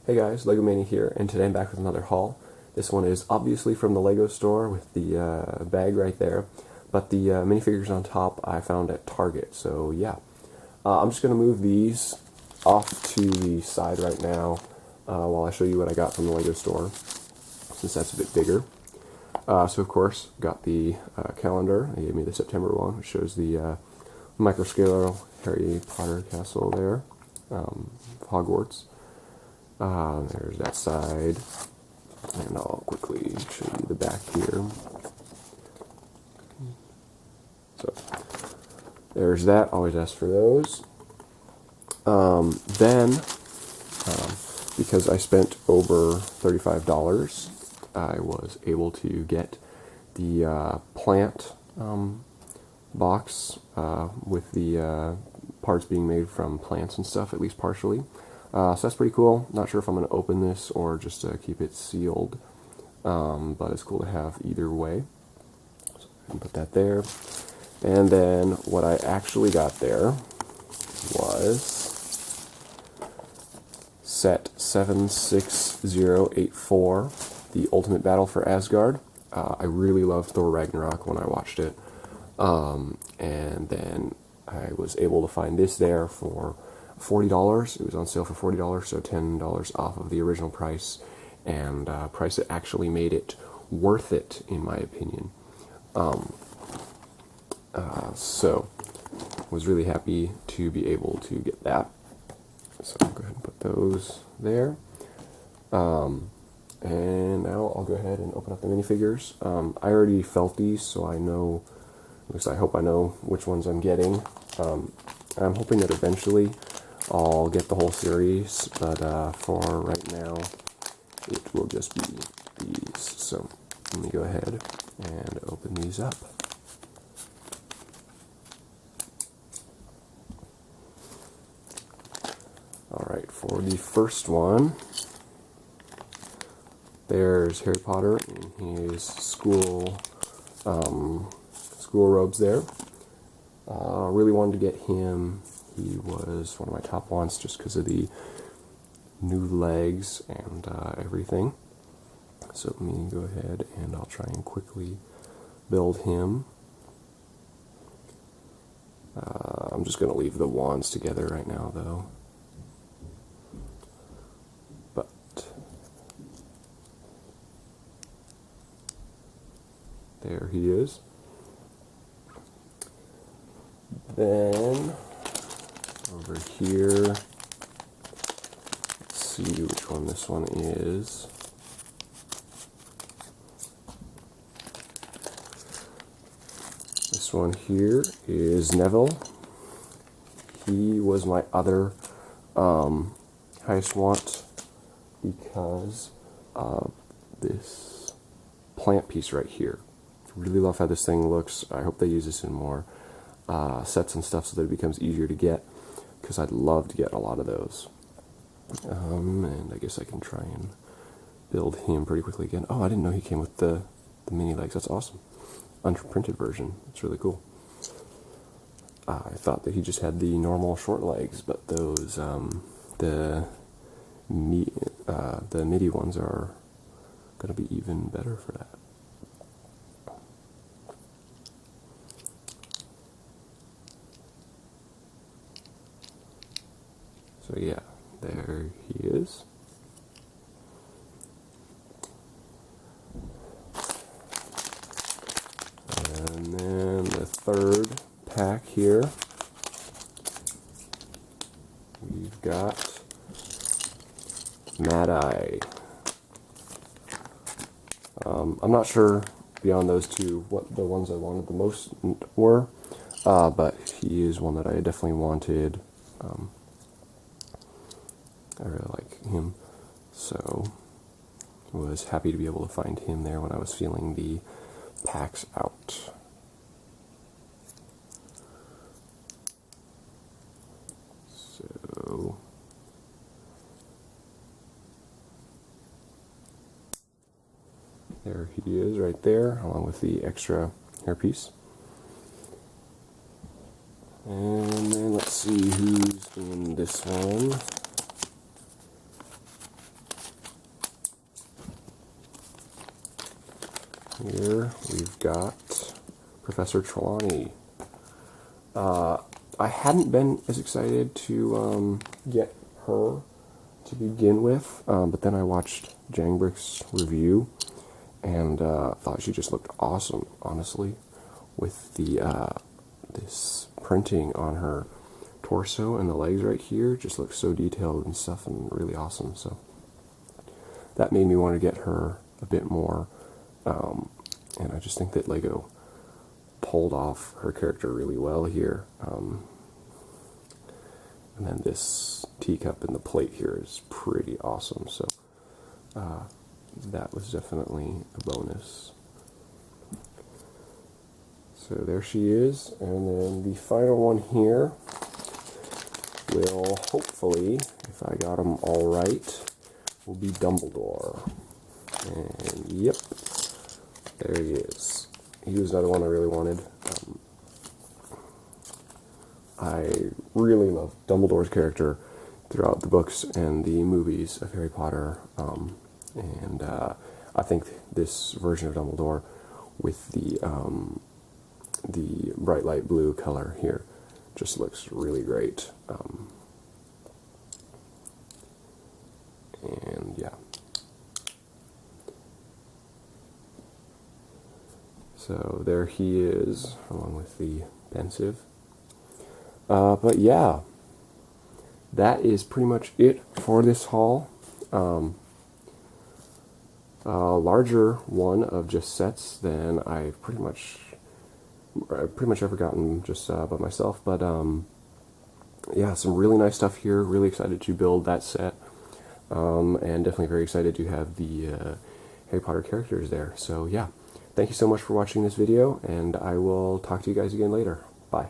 Hey guys, Lego Mania here, and today I'm back with another haul. This one is obviously from the Lego store with the bag right there, but the minifigures on top I found at Target, so yeah. I'm just going to move these off to the side right now while I show you what I got from the Lego store, since that's a bit bigger. So of course, got the calendar. They gave me the September one, which shows the microscale Harry Potter castle there, Hogwarts. There's that side, and I'll quickly show you the back here. So, there's that, always ask for those. Then, because I spent over $35, I was able to get the plant box with the parts being made from plants and stuff, at least partially. So that's pretty cool. Not sure if I'm going to open this or just keep it sealed, but it's cool to have either way. So I can put that there. And then what I actually got there was set 76084, the Ultimate Battle for Asgard. I really loved Thor Ragnarok when I watched it. And then I was able to find this there for $40. It was on sale for $40, so $10 off of the original price, and price that actually made it worth it, in my opinion. So was really happy to be able to get that. So I'll go ahead and put those there. And now I'll go ahead and open up the minifigures. I already felt these, so I know, at least I hope I know which ones I'm getting. I'm hoping that eventually I'll get the whole series, but for right now, it will just be these. So let me go ahead and open these up. Alright, for the first one, there's Harry Potter in his school robes there. Really wanted to get him. He was one of my top wants just because of the new legs and everything. So let me go ahead and I'll try and quickly build him. I'm just going to leave the wands together right now though. But there he is. Then over here, let's see which one this one is. This one here is Neville. He was my other highest want because of this plant piece right here. Really love how this thing looks. I hope they use this in more sets and stuff so that it becomes easier to get, because I'd love to get a lot of those. And I guess I can try and build him pretty quickly again. Oh, I didn't know he came with the mini legs. That's awesome. Unprinted version. It's really cool. I thought that he just had the normal short legs, but those the midi ones are going to be even better for that. So yeah, there he is. And then the third pack here, we've got Mad Eye. I'm not sure beyond those two what the ones I wanted the most were, but he is one that I definitely wanted. I really like him, so was happy to be able to find him there when I was feeling the packs out. So there he is right there, along with the extra hairpiece. And then let's see who's in this one. Here we've got Professor Trelawney. I hadn't been as excited to get her to begin with, but then I watched Jangbrick's review and thought she just looked awesome, honestly, with the this printing on her torso and the legs right here. Just looks so detailed and stuff and really awesome. So that made me want to get her a bit more, and I just think that LEGO pulled off her character really well here. And then this teacup in the plate here is pretty awesome, so that was definitely a bonus. So there she is, and then the final one here will hopefully, if I got them all right, will be Dumbledore. And yep, there he is. He was another one I really wanted. I really love Dumbledore's character throughout the books and the movies of Harry Potter, and I think this version of Dumbledore with the bright light blue color here just looks really great. And yeah. So there he is, along with the pensive. But yeah, that is pretty much it for this haul. A larger one of just sets than I've pretty much ever gotten just by myself. But yeah, some really nice stuff here. Really excited to build that set, and definitely very excited to have the Harry Potter characters there. So yeah, thank you so much for watching this video, and I will talk to you guys again later. Bye.